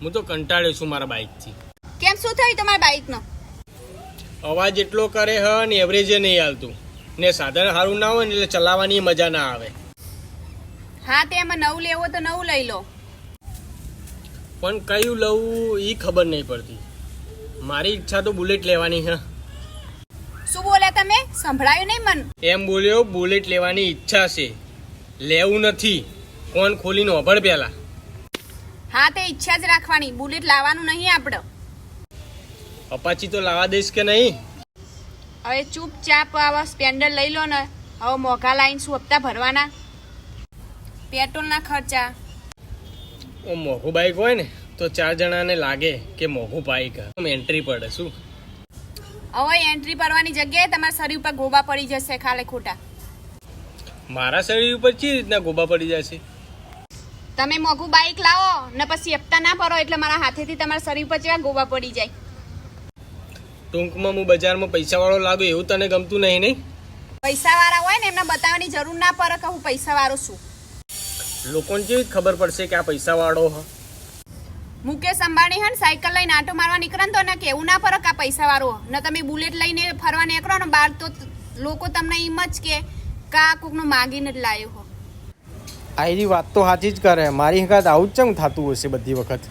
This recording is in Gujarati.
હું તો કંટાળ્યો છું મારા બાઇકથી. કેમ, શું થયું તમારા બાઇકનો? અવાજ એટલો કરે હ ને એવરેજ નહીં હાલતું ને સાધન સારું ના હોય ને એટલે ચલાવવાની મજા ના આવે. હા, તે એમાં નવું લેવો તો નવું લઈ લો. પણ કયું લઉં એ ખબર નહીં પડતી. મારી ઈચ્છા તો બુલેટ લેવાની હ. શું બોલ્યા તમે? સંભળાયું નહીં મન. એમ બોલ્યો બુલેટ લેવાની ઈચ્છા છે, લેવું નથી. કોણ ખોલીને ઓભળ પહેલા. હા, તે ઈચ્છા જ રાખવાની, બુલેટ લાવવાનું નહીં આપણે. અપાચી તો લાવવા દઈશ કે નહીં? હવે ચૂપચાપ આવા સ્પેન્ડર લઈ લો ને. હવે મોઘા લાઈન શું હપ્તા ભરવાના, પેટ્રોલના ખર્ચા. મોઘું બાઇક હોય ને તો 4 જણાને લાગે કે મોઘું બાઇક એન્ટ્રી પડે શું. હવે એન્ટ્રી ભરવાની જગ્યાએ તમારા શરીર ઉપર ગોબા પડી જશે ખાલે ખોટા. મારા શરીર ઉપર કેવી રીતના ગોબા પડી જશે? તમે મોઘું બાઇક લાવો ને પછી હપ્તા ના ભરો એટલે મારા હાથેથી તમારા શરીર પર કેવા ગોબા પડી જાય. ટૂંકમાં હું બજારમાં પૈસાવાળો લાગુ એવું તને ગમતું નહીં? પૈસાવાળા હોય ને એમને બતાવવાની જરૂર ના પડે કે હું પૈસાવાળો છું. લોકોને કેવી ખબર પડશે કે આ પૈસાવાળો હ? મુકેશ અંબાણી હે ને સાયકલ લઈને આટો મારવા નીકળે તો ને કેવું ના પડે કે આ પૈસાવાળો ને તમે બુલેટ લઈને ફરવા નીકળો ને બહાર તો લોકો તમને એમ જ કે આ કોકનું માગીને જ લાવ્યો હો. આની વાત તો સાચી જ કરે. મારી હકાત આવું જ ચમ થતું હશે બધી વખત.